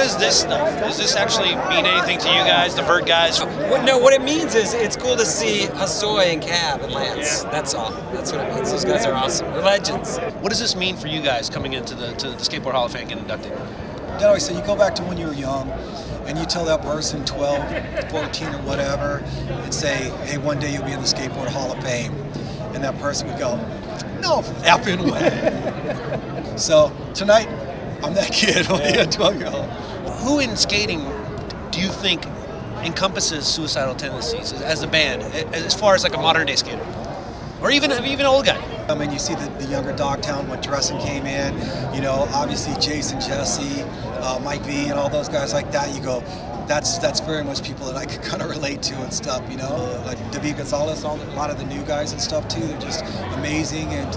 is this stuff? Does this actually mean anything to you guys, the vert guys? No, what it means is it's cool to see Hasoy and Cab and Lance. That's all. That's what it means. Those guys are awesome. They're legends. What does this mean for you guys coming into the Skateboard Hall of Fame getting inducted? You always say you go back to when you were young and you tell that person 12, 14 or whatever and say, hey, one day you'll be in the Skateboard Hall of Fame. And that person would go, no effing way. So tonight, I'm that kid, only a 12-year-old. Who in skating do you think encompasses suicidal tendencies as a band, as far as like a modern day skater? Or even an old guy? I mean, you see the younger Dogtown when Dressen came in, you know, obviously Jason, Jesse, Mike V, and all those guys like that. You go, that's very much people that I could kind of relate to and stuff, you know. Like David Gonzalez, a lot of the new guys and stuff too. They're just amazing, and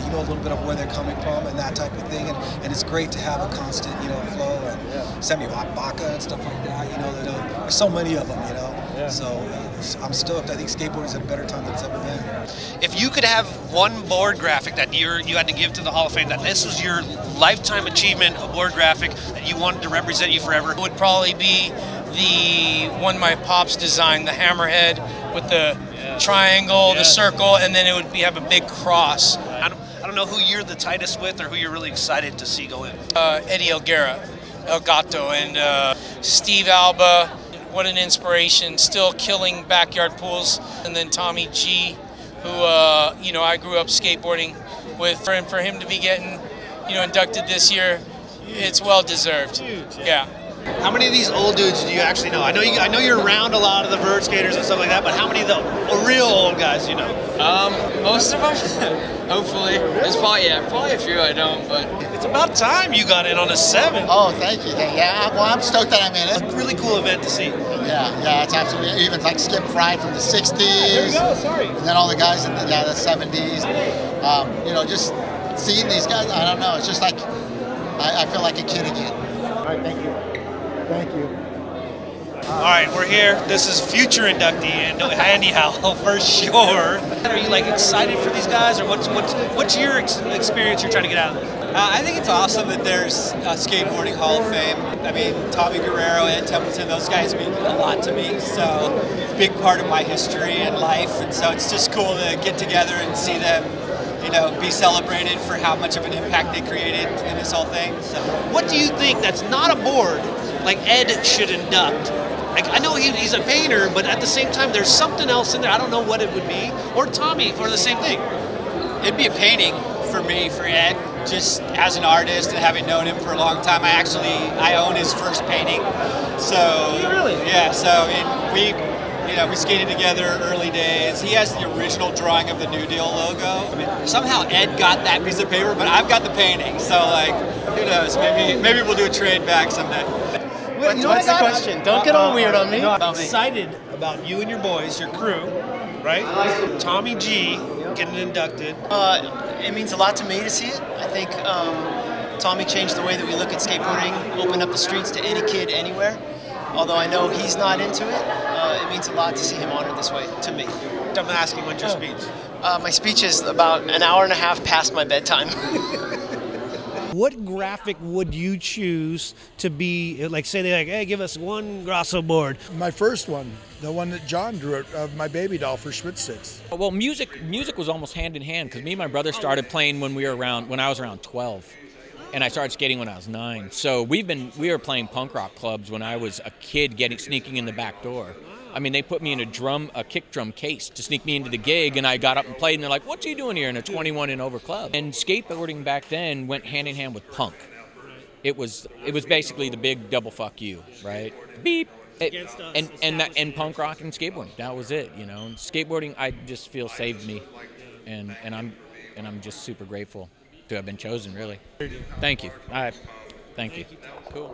you know a little bit of where they're coming from and that type of thing. And it's great to have a constant, you know, flow. And Sammy Baca and stuff like that. You know, there's so many of them, you know. Yeah. So I'm stoked. I think skateboarding's at a better time than it's ever been. If you could have one board graphic that you had to give to the Hall of Fame, that this was your lifetime achievement, a board graphic that you wanted to represent you forever, it would probably be the one my pops designed, the hammerhead with the triangle, the circle, and then it would have a big cross. I don't know who you're the tightest with or who you're really excited to see go in. Eddie Elguera, El Gato, and Steve Alba. What an inspiration, still killing backyard pools. And then Tommy G, who you know, I grew up skateboarding with. And for him to be getting, you know, inducted this year, it's well deserved. Yeah. How many of these old dudes do you actually know? I know you're around a lot of the vert skaters and stuff like that, but how many of the real old guys do you know? Most of them, hopefully. There's probably a few I don't, but it's about time you got in on a 7. Oh, thank you. Yeah, well, I'm stoked that I'm in it. It's a really cool event to see. Yeah, it's absolutely. Even like Skip Fry from the 60s. There you go, sorry. And then all the guys in the 70s. You know, just seeing these guys, I don't know, it's just like, I feel like a kid again. All right, thank you. Thank you. All right, we're here. This is future inductee and Andy Howell for sure. Are you like excited for these guys, or what's your experience you're trying to get out of it? I think it's awesome that there's a Skateboarding Hall of Fame. I mean, Tommy Guerrero, Ed Templeton, those guys mean a lot to me. So, big part of my history and life, and so it's just cool to get together and see them, you know, be celebrated for how much of an impact they created in this whole thing. So, what do you think that's not a board like Ed should induct? Like, I know he's a painter, but at the same time, there's something else in there. I don't know what it would be. Or Tommy for the same thing. It'd be a painting for me, for Ed, just as an artist and having known him for a long time. I own his first painting. So, really? Yeah, so I mean, we skated together early days. He has the original drawing of the New Deal logo. I mean, somehow Ed got that piece of paper, but I've got the painting. So, like, who knows? Maybe we'll do a trade back someday. What's the question? Don't get all weird on me. No, I'm excited about you and your boys, your crew, right? Tommy G getting inducted. It means a lot to me to see it. I think Tommy changed the way that we look at skateboarding, opened up the streets to any kid anywhere. Although I know he's not into it, it means a lot to see him honored this way, to me. I'm asking, when's your speech? My speech is about an hour and a half past my bedtime. What graphic would you choose to be, like, say they like, hey, give us one Grosso board? My first one, the one that John drew of my baby doll for Schmidt Sticks. Well, music was almost hand in hand, because me and my brother started playing when I was around 12. And I started skating when I was 9. So we were playing punk rock clubs when I was a kid, sneaking in the back door. I mean, they put me in a kick drum case to sneak me into the gig, and I got up and played, and they're like, what's he doing here in a 21 and over club? And skateboarding back then went hand in hand with punk. It was basically the big double fuck you, right? Beep. And punk rock and skateboarding. That was it, you know. And skateboarding, I just feel, saved me, and I'm just super grateful to have been chosen, really. Thank you. Thank you. Cool.